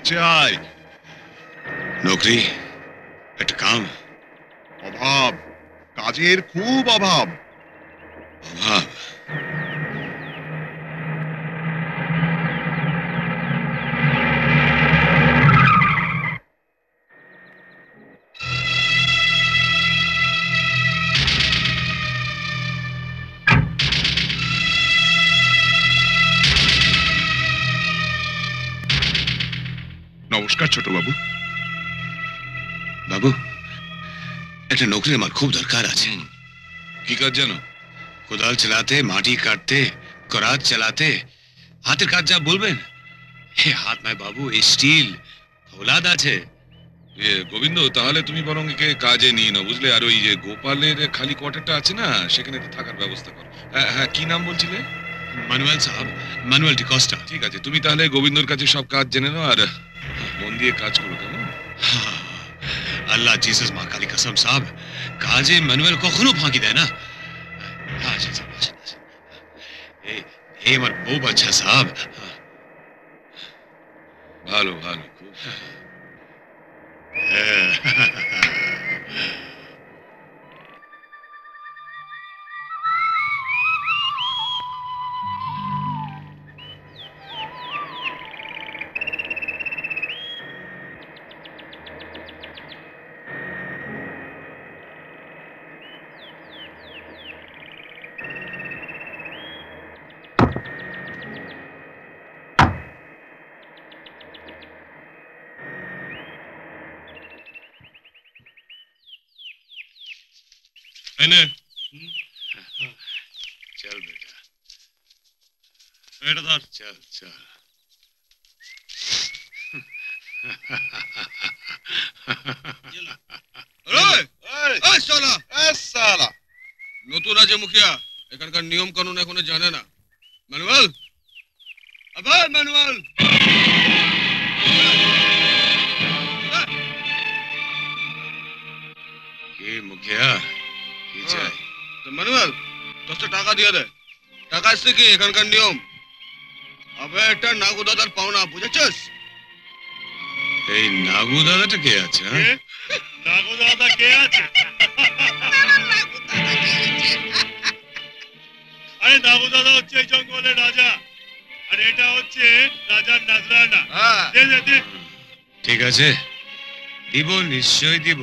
চাই নৌকরি, একটা কাম। অভাব, কাজের খুব অভাব। অভাব? নমস্কার ছোট বাবু। বাবু, একটা নৌকরি আমার খুব দরকার আছে। কি কাজ জানো? কোদাল চালাতে, মাটি কাটতে, করাত চালাতে, হাতের কাজ যা বলবেন। হে হাত নয় বাবু, এই স্টিল ফৌলাদ আছে। গোবিন্দ, তাহলে তুমি বরং একে কাজে নিয়ে নাও, বুঝলে? আর ওই যে গোপালের খালি কোয়ার্টারটা আছে না, সেখানে থাকার ব্যবস্থা করো। হ্যাঁ হ্যাঁ, কি নাম বলছিলে? মানুয়েল সাহেব, মানুয়েল ডিকোস্টা। ঠিক আছে, তুমি তাহলে গোবিন্দর কাছে সব কাজ জেনে নাও আর মন দিয়ে কাজ করো, কেমন? আল্লাহ জিসাস মা কালী কসম সাহেব, কাজে মানুয়েল কখনো ফাঁকি দেয় না। আচ্ছা আচ্ছা আচ্ছা, এই আমার বউ বাচ্চা সাহেব। ভালো ভালো, খুব। चल बेटा, এটা ধর। चल चल। নতুন আছে মুখিয়া, এখানকার নিয়ম কানুন এখনো জানে না। ম্যানুয়াল, আবার ম্যানুয়াল। কি মুখিয়া, কি চাই? ম্যানুয়াল, 10টা টাকা দিয়ে দে। টাকা এসছে কি এখানকার নিয়ম। আবে এটা নাগু দাদার পাওনা, বুঝেছিস? এই নাগু দাদাটা কে আছে? নাগু দাদা কে আছে? আরে নাগু দাদা হচ্ছে এই জঙ্গলের রাজা, আর এটা হচ্ছে রাজার নাজরানা। দে দে দে। ঠিক আছে, দিব, নিশ্চয় দিব।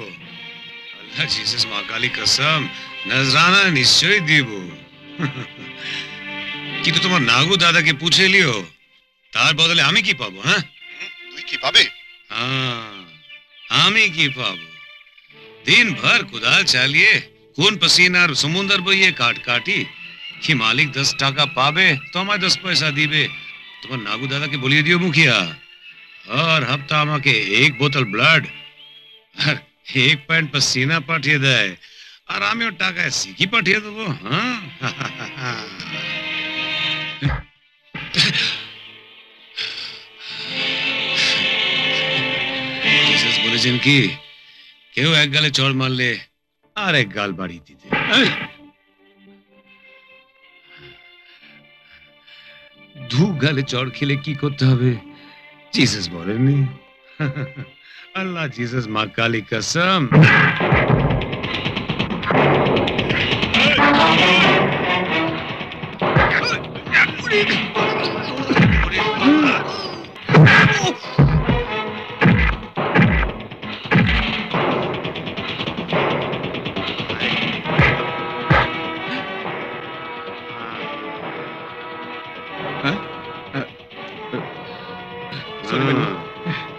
আল্লাহ জিসাস মা কালী কসম, নজরানা নিশ্চয় দিব। কিন্তু তোমার নাগু দাদাকে পুছে লিও, তার বদলে আমি কি পাবো? হ্যাঁ, তুই কি পাবে? আমি কি পাবো? दिन भर कुदाल चालिए, खून पसीना और समुंदर बइए काट काटी कि मालिक 10 टाका पावे तो हमारे 10 पैसा दीबे। तुम्हार नागू दादा के बोलिए दियो मुखिया, हर हफ्ता আমাকে 1 বোতল ব্লাড আর 1 পয়েন্ট পসিনা পাঠিয়ে দেয়, আর আমি ওর টাকা সিকি পাঠিয়ে দেবো। হ্যাঁ, জিসাস বলেছেন কি, কেউ এক গালে চড় মারলে আর এক গাল বাড়িয়ে দিতে। দু গালে চড় খেলে কি করতে হবে জিসাস বলেননি? আল্লাহ জিসাস মা কালী কসম।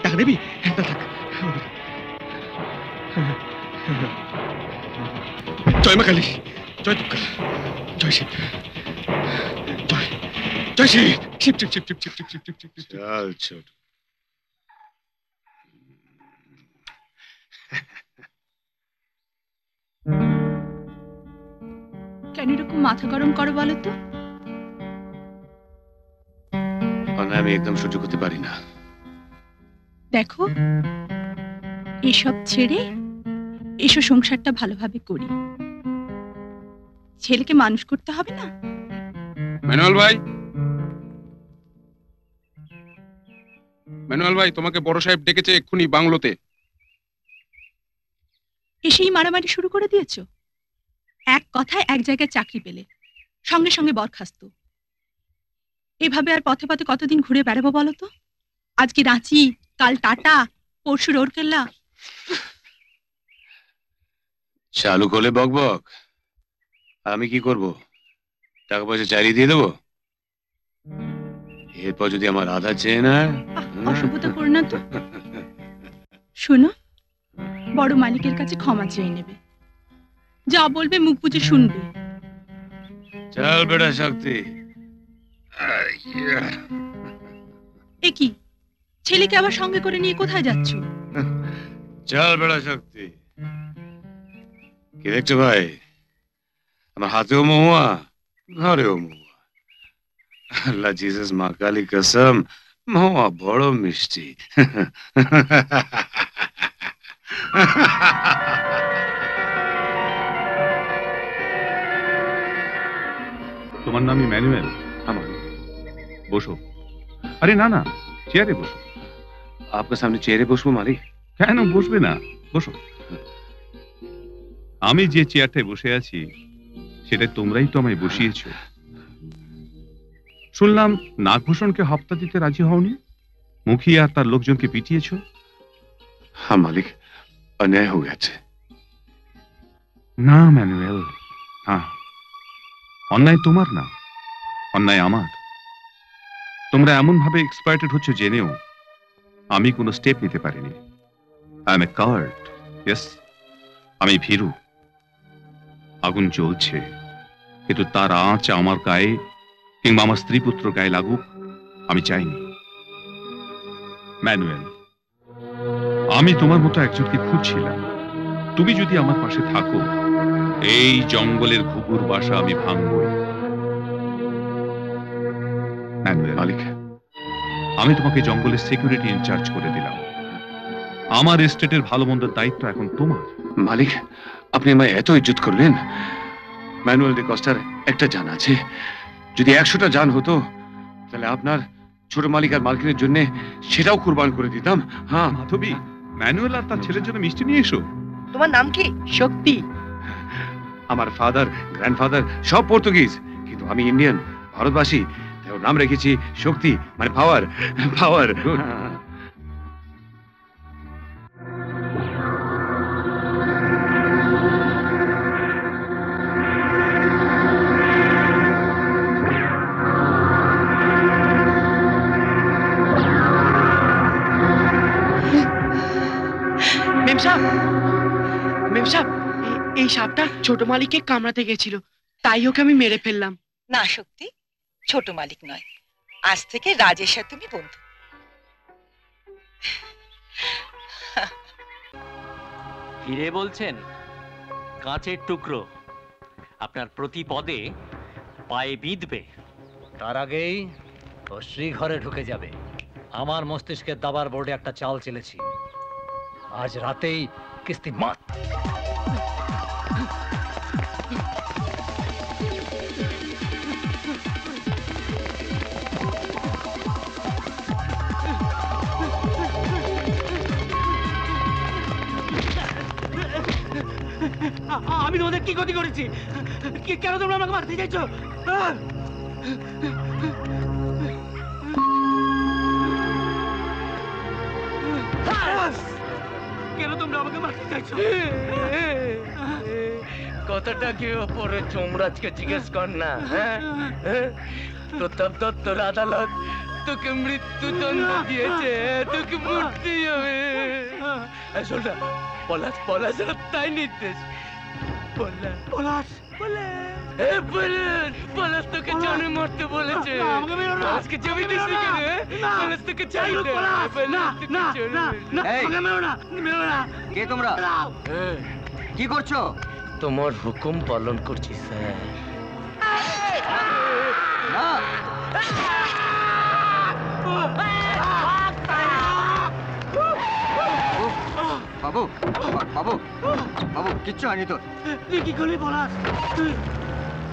টাকা নিবি? জয় মা কালী, জয় দুর্গা, জয় শিব, জয় জয় শিব, শিব শিব শিব শিব শিব শিব শিব শিব শিব। চল ছোট। কেন এরকম মাথা গরম করো বলো তো? আমি একদম সহ্য করতে পারি না। দেখো, এসব ছেড়ে এসো সংসারটা ভালোভাবে করি। ছেলেকে মানুষ করতে হবে না? ম্যানুয়াল ভাই, ম্যানুয়াল ভাই, তোমাকে বড় সাহেব ডেকেছে এক্ষুনি বাংলোতে। এসেই মারামারি শুরু করে দিয়েছো? এক কথায় এক জায়গায় চাকরি পেলে, সঙ্গে সঙ্গে বরখাস্ত। এভাবে আর পথে পথে কতদিন ঘুরে বেড়াবো বলো তো? আজকে রাঁচি, কাল টাটা, পরশু রোরকেল্লা। চালু করলে বক বক, আমি কি করব? টাকা পয়সা চালিয়ে দিয়ে দেবো? এরপর যদি আমার আধা চেয়ে না। অসভ্যতা করো না তো। শোনো, বড় মালিকের কাছে ক্ষমা চেয়ে নেবে, যা বলবে মুখ বুজে শুনবে। চল বেটা শক্তি। এ কি, ছেলেকে আবার সঙ্গে করে নিয়ে কোথায় যাচ্ছ? চল বেটা শক্তি। কি দেখছো ভাই? আমার হাতেও মহুয়া, ঘরেও মহুয়া। আল্লাহ জিসাস মা কালী কসম, মহুয়া বড় মিষ্টি। তোমার নাম ম্যানুয়েল? আমার বসো। আরে না না, চেয়ারে বসো। আপনার সামনে চেয়ারে বসবো মালিক? কেন বসবে না, বসো। আমি যে চেয়ারটায় বসে আছি সেটা তোমরাই তো আমায় বসিয়েছ। শুনলাম নাগভূষণকে হপ্তা দিতে রাজি হওনি, মুখিয়া আর তার লোকজনকে পিটিয়েছ। হ্যাঁ মালিক, অন্যায় হয়ে গেছে। না ম্যানুয়েল, হ্যাঁ, অন্যায় তোমার না, অন্যায় আমার। তোমরা এমন ভাবে এক্সপ্লয়েটেড হচ্ছে জেনেও আমি কোনো স্টেপ নিতে পারিনি। I M A coward. Yes, আমি ভীরু। আগুন জ্বলছে, কিন্তু তার আঁচ আমার গায়ে কিংবা আমার স্ত্রী পুত্র গায়ে লাগুক আমি চাইনি। ম্যানুয়েল, আমি তোমার মতো একজনকে খুঁজছিলাম। তুমি যদি আমার পাশে থাকো, এই জঙ্গলের ঘুঘুর বাসা আমি ভাঙবই। ম্যানুয়েল, মালিক, আমি তোমাকে জঙ্গলের সিকিউরিটি ইনচার্জ করে দিলাম। আমার এস্টেটের ভালো মন্দের দায়িত্ব এখন তোমার। মালিক, আপনি আমায় এত ইজ্জত করলেন। ম্যানুয়েল ডি কস্টার একটা জান আছে। যদি 100টা জান হতো, তাহলে আপনার ছোট মালিক আর মালকিনের জন্য সেটাও কুরবান করে দিতাম। হ্যাঁ মাধবী, ম্যানুয়েল আর তার ছেলের জন্য মিষ্টি নিয়ে এসো। তোমার নাম কি? শক্তি। আমার ফাদার, গ্র্যান্ডফাদার সব পর্তুগিজ, কিন্তু আমি ইন্ডিয়ান, ভারতবাসী। তাই ওর নাম রেখেছি শক্তি, মানে পাওয়ার। পাওয়ার। মেম সাহেব, এই সাপটা ছোট মালিককে কামড়াতে গেছিল, তাই ওকে আমি মেরে ফেললাম। না শক্তি, ছোট মালিক নয়, আজ থেকে রাজের সাথে তুমি বন্ধু। হিরে বলছেন? কাঁচের টুকরো আপনার প্রতি পদে পায়ে বিঁধবে, তার আগেই ও শ্রীঘরে ঢুকে যাবে। আমার মস্তিষ্কের দাবার বোর্ডে একটা চাল চেলেছি, আজ রাতেই কিস্তি মাত। আমি তোমাদের কি ক্ষতি করেছি? কেন তোমরা আমাকে মারতে চাইছো? কেন তোমরা আমাকে মারতে চাইছো? কথাটা কি ওপরে যমরাজকে জিজ্ঞেস কর না। প্রতাপ দত্তর আদালত তোকে মৃত্যুদণ্ড দিয়েছে, তোকে মরতেই হবে। শোন না, পলাশ পলাশ তাই নির্দেশ। পলাশ পলাশ তোকে জানে মারতে বলেছে। পলাশকে জমি দিস পলাশ তোকে চাই। কে তোমরা? কি করছো? তোমার হুকুম পালন করছি স্যার। বাবু বাবু বাবু, কিচ্ছু হয়নি তো? তুই কি করলি পলাশ?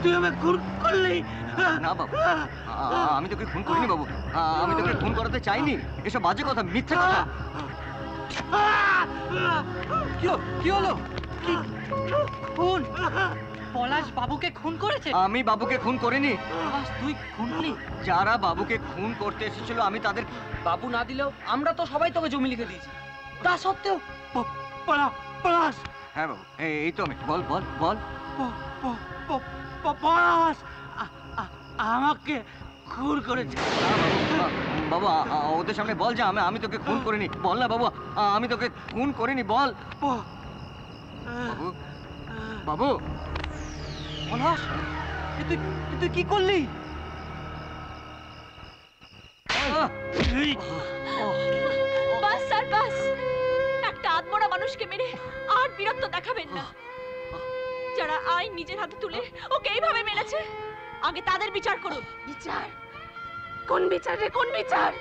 তুই আমাকে খুন করলি? না বাবু, আমি তোকে খুন করিনি বাবু, আমি তোকে খুন করাতে চাইনি, এসব বাজে কথা, মিথ্যে কথা। কি হলো? খুন? পলাশ বাবুকে খুন করেছে? আমি বাবুকে খুন করিনি। পলাশ তুই খুনলি? যারা বাবুকে খুন করতে এসেছিল আমি তাদের। বাবু না দিলেও আমরা তো সবাই তোকে জমি লিখে দিয়েছি, তা সত্ত্বেও পলাশ। হ্যাঁ বাবু, এই তো আমি। বল বল বল। পলাশ আমাকে খুন করেছে। বাবু ওদের সামনে বল যে আমি তোকে খুন করিনি। বল না বাবু, আমি তোকে খুন করিনি, বল। বাবু বাবু। পলাশ তুই কি করলি? বাস স্যার বাস, একটা আত্মরা মানুষকে মেরে আর বীরত্ব দেখাবেন না। যারা আইন নিজের হাতে তুলে ওকে এইভাবে মেরেছে, আগে তাদের বিচার করুন। বিচার? কোন বিচার রে, কোন বিচার?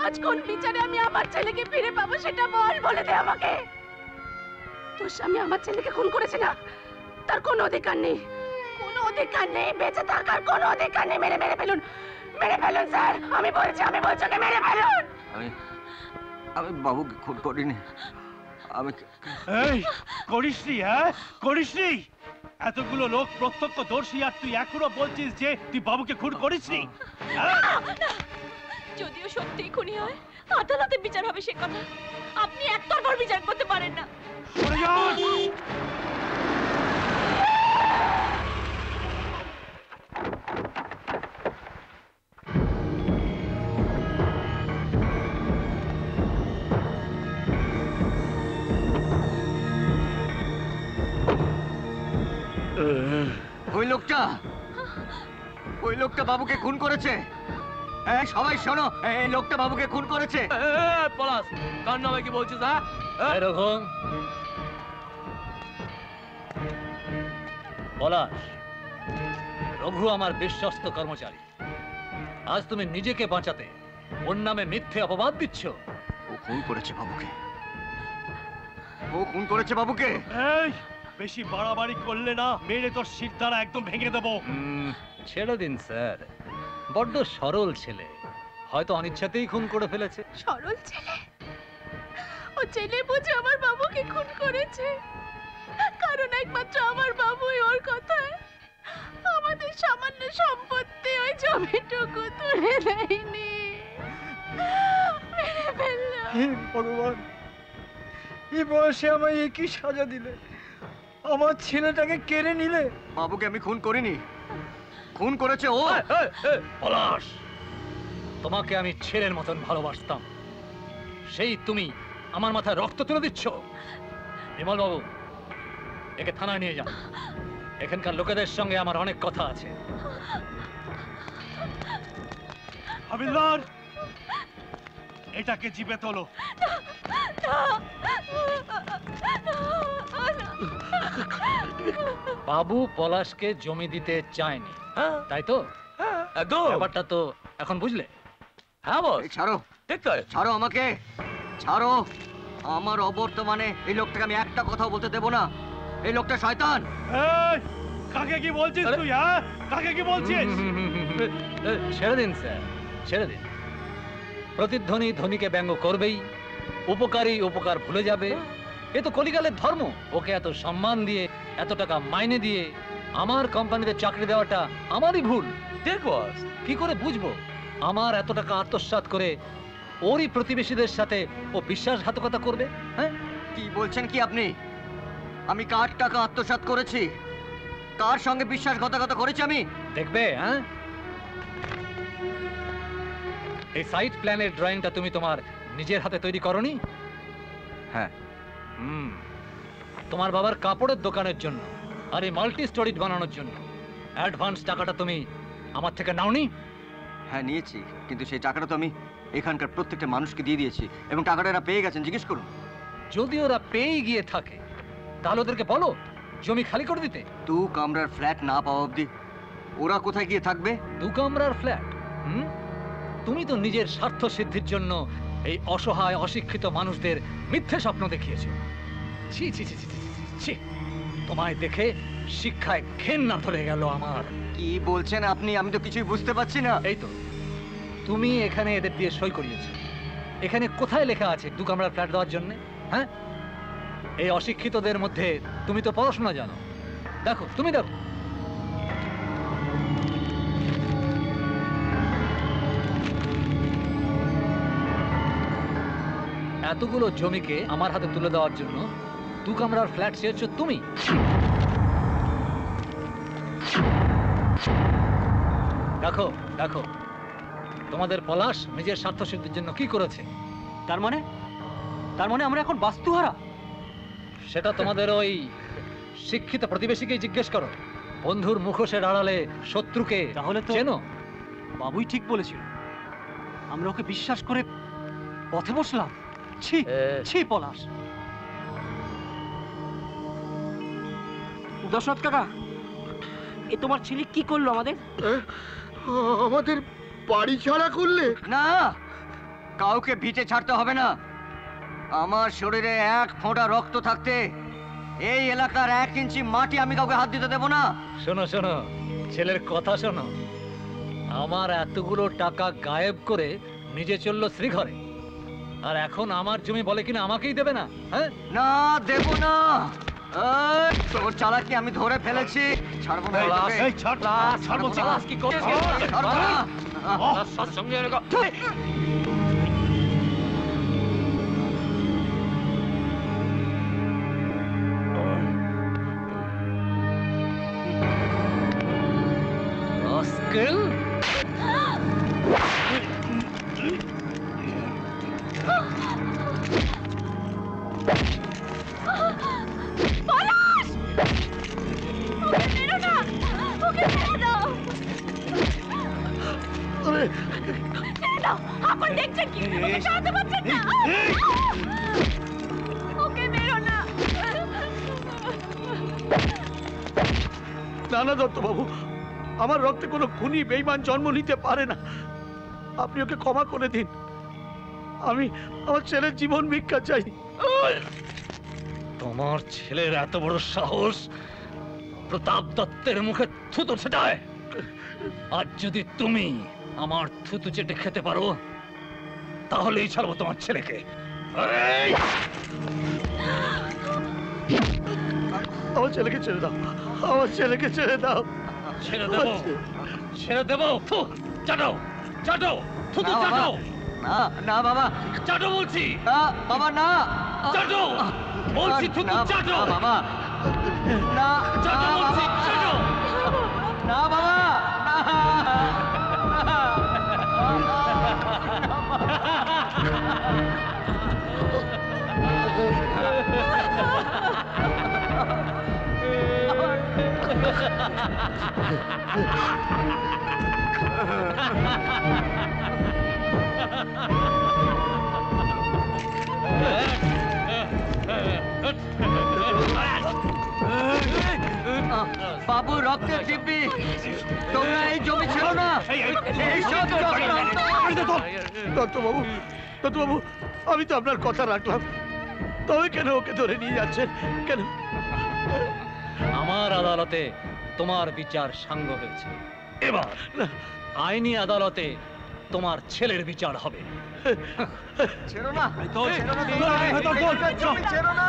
আজ কোন বিচারে আমি আমার ছেলেকে ফিরে পাবো সেটা বল, বলে দে আমাকে। তোর স্বামী আমার ছেলেকে খুন করেছে না, তার কোনো অধিকার নেই, কোনো অধিকার নেই, বেঁচে থাকার কোনো অধিকার নেই। মেরে ফেলুন, মেরে ফেলুন স্যার, আমি বলছি ওকে মেরে ফেলুন। আমি বাবুকে খুন করিনি। আমি করিসনি? হ্যাঁ করিসনি? এতগুলো লোক প্রত্যক্ষদর্শী আর তুই এখনো বলছিস যে তুই বাবুকে খুন করিসনি? যদিও সত্যিই খুনি হয়, আদালতে বিচার হবে সে কথা। আপনি একতরফার বিচার করতে পারেন না। ওই লোকটা বাবুকে খুন করেছে। সবাই শোনো, এই লোকটা বাবুকে খুন করেছে। পলাশ কার নামে কি বলছিস? এরকম পলাশ, রঘু আমার বিশ্বস্ত কর্মচারী। আজ তুমি নিজেকে বাঁচাতে ওর নামে মিথ্যে অপবাদ দিচ্ছ। ও খুন করেছে বাবুকে, ও খুন করেছে বাবুকে। এই বেশি বাড়াবাড়ি করলে না মেরে তোর শিরদাঁড়া একদম ভেঙে দেবো। ছেড়ে দিন স্যার, বড্ড সরল ছেলে, হয়তো অনিচ্ছাতেই খুন করে ফেলেছে। সরল ছেলে? ও ছেলে বুঝে আমার বাবুকে খুন করেছে, কারণ একমাত্র আমার বাবুই ওর কথায় আমাদের সামান্য সম্পত্তি ওই জমিটুকু তুলে দেয়নি, মেরে ফেললো। হে ভগবান, এই বয়সে আমায় একই সাজা দিলে, আমার ছেলেটাকে কেড়ে নিলে। বাবুকে আমি খুন করিনি, খুন করেছে ও। পলাশ, তোমাকে আমি ছেলের মতন ভালোবাসতাম, সেই তুমি আমার মাথায় রক্ত তুলে দিচ্ছ। বিমল বাবু, একে থানায় নিয়ে যান, এখানকার লোকেদের সঙ্গে আমার অনেক কথা আছে। হাবিলদার, এটাকে জিপে তোলো। বাবু পলাশকে জমি দিতে চায়নি, তাই তো? ব্যাপারটা তো এখন বুঝলে? হ্যাঁ বস। ছাড়ো, ছাড়ো আমাকে, ছাড়ো। আমার অবর্তমানে এই লোকটাকে আমি একটা কথা বলতে দেব না। এই লোকটা শয়তান। কাকে কি বলছিস তুই? হ্যাঁ কাকে কি বলছিস? ছেড়ে দিন স্যার, ছেড়ে দিন। প্রতিধ্বনি ধনীকে ব্যঙ্গ করবেই, উপকারী উপকার ভুলে যাবে, এ তো কলিকালের ধর্ম। ওকে এত সম্মান দিয়ে, এত টাকা মাইনে দিয়ে আমার কোম্পানিতে চাকরি দেওয়াটা আমারই ভুল। দেখ বস, কি করে বুঝবো আমার এত টাকা আত্মসাৎ করে ওরই প্রতিবেশীদের সাথে ও বিশ্বাসঘাতকতা করবে? হ্যাঁ, কি বলছেন কি আপনি? আমি কার টাকা আত্মসাৎ করেছি, কার সঙ্গে বিশ্বাসঘাতকতা করেছি আমি? দেখবে। হ্যাঁ, এই সাইট প্ল্যানের ড্রয়িংটা তুমি তোমার নিজের হাতে তৈরি করনি? হ্যাঁ। তোমার বাবার কাপড়ের দোকানের জন্য আর এই মাল্টি স্টোরিজ বানানোর জন্য অ্যাডভান্স টাকাটা তুমি আমার থেকে নাওনি? হ্যাঁ নিয়েছি, কিন্তু সেই টাকাটা তো আমি এখানকার প্রত্যেকটা মানুষকে দিয়ে দিয়েছি এবং টাকাটা এরা পেয়ে গেছেন, জিজ্ঞেস করুন। যদি ওরা পেয়ে গিয়ে থাকে তাহলে ওদেরকে বলো জমি খালি করে দিতে। 2 কামরার ফ্ল্যাট না পাওয়া অবধি ওরা কোথায় গিয়ে থাকবে? 2 কামরার ফ্ল্যাট? তুমি তো নিজের স্বার্থ সিদ্ধির জন্য এই অসহায় অশিক্ষিত মানুষদের মিথ্যে স্বপ্ন দেখিয়েছো। ছি ছি ছি ছি ছি ছি। তোমায় দেখে শিক্ষায় ঘেন্না ধরে গেল আমার। কি বলছেন আপনি? আমি তো কিছুই বুঝতে পারছি না। এই তো তুমি এখানে এদের দিয়ে সই করিয়েছো। এখানে কোথায় লেখা আছে 2 কামরার ফ্ল্যাট দেওয়ার জন্য? হ্যাঁ, এই অশিক্ষিতদের মধ্যে তুমি তো পড়াশোনা জানো। দেখো, তুমি দেখো। এতগুলো জমিকে আমার হাতে তুলে দেওয়ার জন্য 2 কামরার ফ্ল্যাট চেয়েছো তুমি। দেখো দেখো, তোমাদের পলাশ নিজের স্বার্থ সিদ্ধির জন্য কি করেছে। তার মানে আমরা এখন বাস্তুহারা? সেটা তোমাদের ওই শিক্ষিত প্রতিবেশীকেই জিজ্ঞেস করো। বন্ধুর মুখোশের আড়ালে শত্রুকে তাহলে তো চেনো। বাবুই ঠিক বলেছিল, আমরা ওকে বিশ্বাস করে পথে বসলাম। ছি ছি পলাশ। দশরথ কাকা, এ তোমার ছেলে কি করলো আমাদের? আমাদের বাড়ি ছাড়া করলে? না, কাউকে ভিটে ছাড়তে হবে না। আমার শরীরে 1 ফোঁটা রক্ত থাকতে এই এলাকার 1 ইঞ্চি মাটি আমি কাউকে হাত দিতে দেবো না। শোনো শোনো, ছেলের কথা শোনো। আমার এতগুলো টাকা গায়েব করে নিজে চললো শ্রীঘরে, আর এখন আমার জমি বলে কিনা আমাকেই দেবে না। হ্যাঁ, না দেব না। তোর চালাকি আমি ধরে ফেলেছি, ছাড়বো না। এই ছাড়, ছাড় বলছি। কি করছিস? ছাড়বো না। সঙ্গে রাস্কেল! পলাশ! ওকে মেরো না! ওকে মেরে দাও! ছেড়ে দাও! আপনি দেখছেন কি? ওকে সরাতে পারছেন না! ওকে মেরো না! না না দত্তবাবু, আমার রক্তে কোনো খুনি বেঈমান জন্ম নিতে পারে না। আপনি ওকে ক্ষমা করে দিন। আমি আমার ছেলের জীবন ভিক্ষা চাই। তোমার ছেলের এত বড় সাহস প্রতাপ দত্তের মুখে থুতু ছেটায়। আজ যদি তুমি আমার থুতু চেটে খেতে পারো তাহলেই ছাড়বো তোমার ছেলেকে। আমার ছেলেকে ছেড়ে দাও, আমার ছেলেকে ছেড়ে দাও। ছেড়ে দেবো, ছেড়ে দেবো। চাটো চাটো, থুতু চাটো। না না বাবা, চাটো বলছি। না বাবা, না চাটো বলছি, থুতু চাটো। বাবা না, চাটো বলছি, চাটো। না বাবা, বাবু রক্তের দিব্যি, তোমরা এই জমি ছিল না। দত্তবাবু, দত্তবাবু, আমি তো আপনার কথা রাখলাম, তবে কেন ওকে ধরে নিয়ে যাচ্ছেন কেন? আমার আদালতে তোমার বিচার সাঙ্গ হয়েছে, এবার আইনি আদালতে তোমার ছেলের বিচার হবে। ছেড়ো না, ছেড়ো না।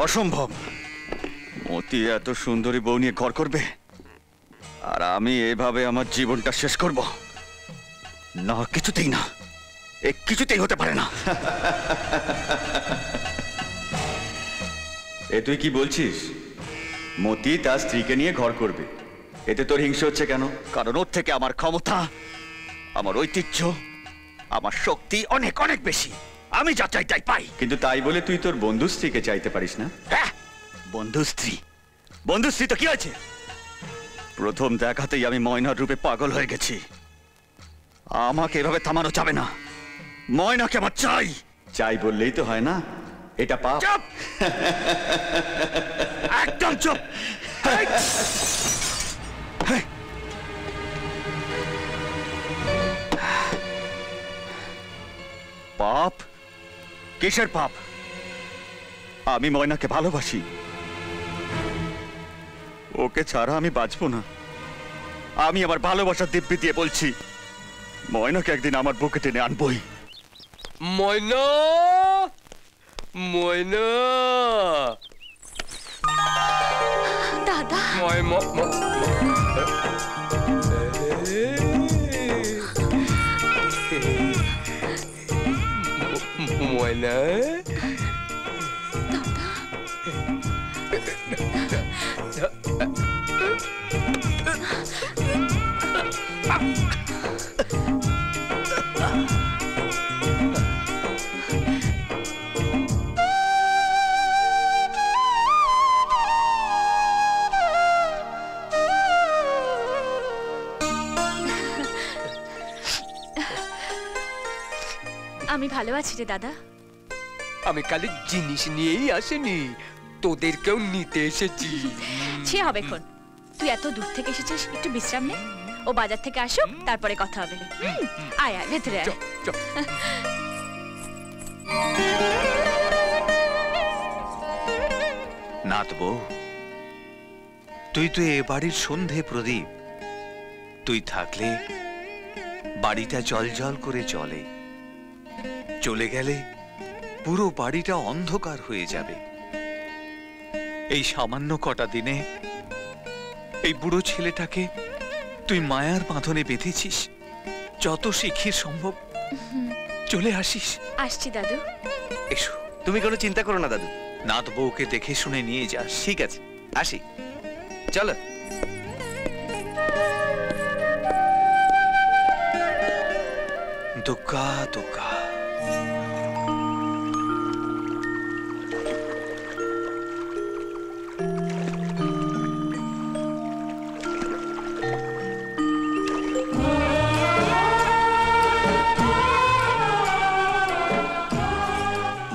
অসম্ভব, মতি এত সুন্দরী বউ নিয়ে ঘর করবে আর আমি এভাবে আমার জীবনটা শেষ করব না? কিছুতেই না, এ কিছুতেই হতে পারে না। এ তুই কি বলছিস? মতি তার স্ত্রীকে নিয়ে ঘর করবে, এতে তোর হিংসে হচ্ছে কেন? কারণ ওর থেকে আমার ক্ষমতা, আমার ঐতিহ্য, আমার শক্তি অনেক অনেক বেশি। আমি যা চাই তাই পাই। কিন্তু তাই বলে তুই তোর বন্ধু স্ত্রীকে চাইতে পারিস না? হ্যাঁ, বন্ধু স্ত্রী তো কি আছে? প্রথম দেখাতেই আমি ময়নার রূপে পাগল হয়ে গেছি। আমাকে এভাবে থামানো যাবে না। ময়নাকে আমার চাই। চাই বললেই তো হয় না, এটা পাপ। চুপ! একদম চুপ! পাপ? কিসের পাপ? আমি ময়নাকে ভালোবাসি। ওকে ছাড়া আমি বাঁচবো না। আমি আমার ভালোবাসার দিব্যি দিয়ে বলছি, ময়নাকে একদিন আমার বুকে টেনে আনবই। ময়না, ময়না, দাদা। ময়না, আমি ভালো আছি রে দাদা। আমি খালি জিনিস নিয়েই আসিনি, তোদেরকেও নিতে এসেছি। সে হবে খন, তুই এত দূর থেকে এসেছিস, একটু বিশ্রাম নে। ও বাজার থেকে আসুক, তারপরে কথা হবে। আয় আয়, ভেতরে আয়। নাথ বউ, তুই তো এ বাড়ির সন্ধে প্রদীপ। তুই থাকলে বাড়িটা জলজল করে চলে, চলে গেলে পুরো বাড়িটা অন্ধকার হয়ে যাবে। এই সামান্য কটা দিনে এই বুড়ো ছেলেটাকে তুই মায়ার বাঁধনে বেঁধেছিস। যত শিগগির সম্ভব চলে আসিস। আসছি দাদু। এসো। তুমি কোনো চিন্তা করো না দাদু, নাথ বউকে দেখে শুনে নিয়ে যাস। ঠিক আছে, আসি, চলো। দুগ্গা দুগ্গা।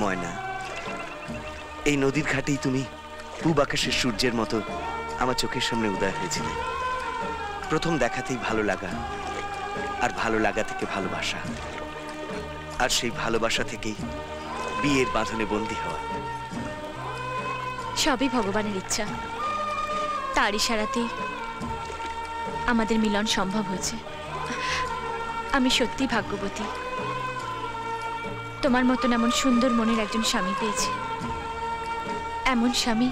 ময়না, এই নদীর ঘাটেই তুমি পূব আকাশের সূর্যের মতো আমার চোখের সামনে উদয় হয়েছিল। প্রথম দেখাতেই ভালো লাগা, আর ভালো লাগা থেকে ভালোবাসা, আর সেই ভালোবাসা থেকেই বিয়ের বাঁধনে বন্দী হওয়া। সবই ভগবানের ইচ্ছা। তার ইশারাতেই আমাদের মিলন সম্ভব হয়েছে। আমি সত্যি ভাগ্যবতী। তোমার মতন এমন সুন্দর মনের একজন স্বামী পেয়েছি। এমন স্বামী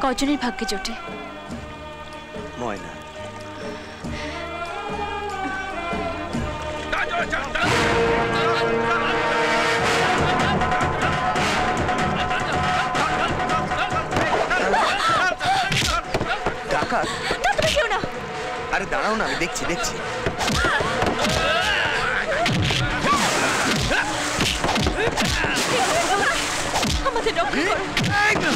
কজনের ভাগ্যে জোটে। ময়না, ডাকাত? আরে দাঁড়াও না, আমি দেখছি দেখছি। আমাদের রক্ষা করো।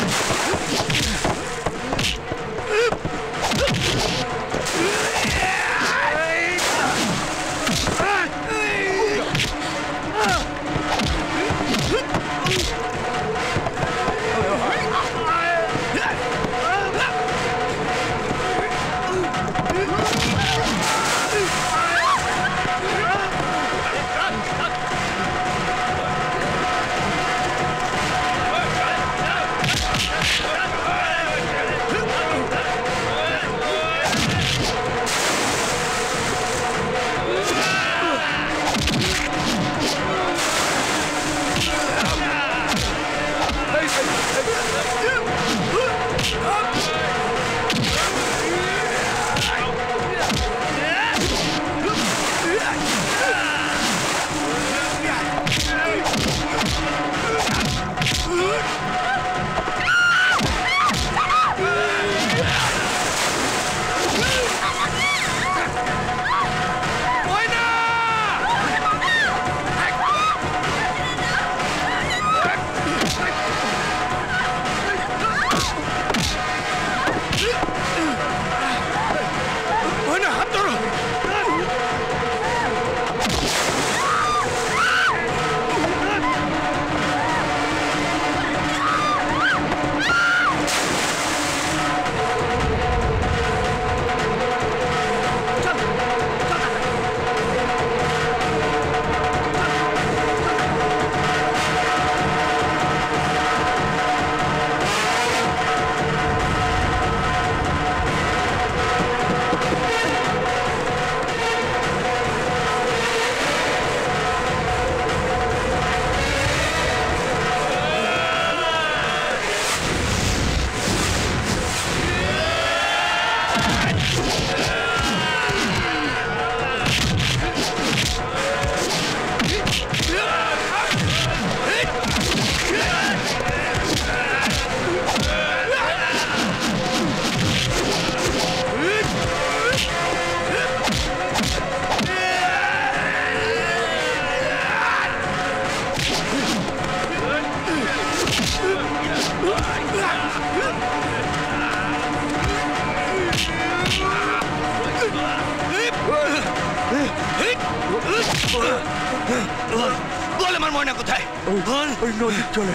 বল আমার ময়না কোথায়? বল। ওই নদীর চলে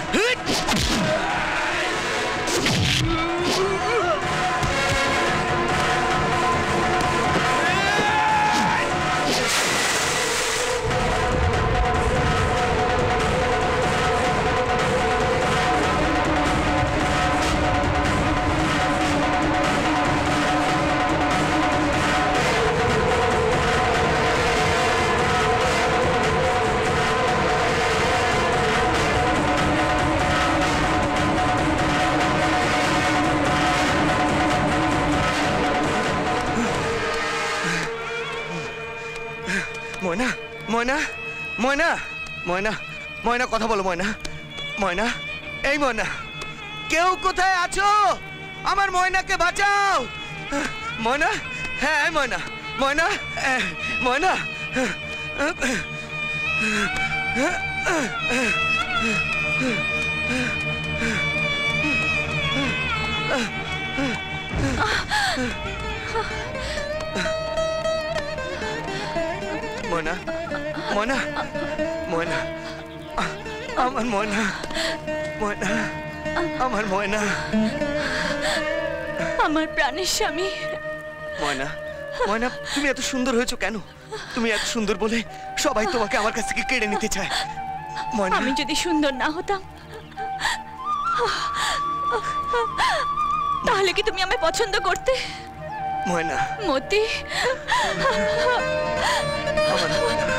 ময়না ময়না ময়না ময়না ময়না কথা বলো ময়না ময়না এই ময়না কেউ কোথায় আছো আমার ময়নাকে বাঁচাও ময়না হ্যাঁ ময়না ময়না ময়না ময়না ময়না ময়না আমার ময়না ময়না আমার ময়না আমার প্রাণের স্বামী ময়না ময়না তুমি এত সুন্দর হয়েছো কেন তুমি এত সুন্দর বলে সবাই তোমাকে আমার কাছ থেকে কেড়ে নিতে চায় ময়না আমি যদি সুন্দর না হতাম তাহলে কি তুমি আমায় পছন্দ করতে ময়না মতি আমার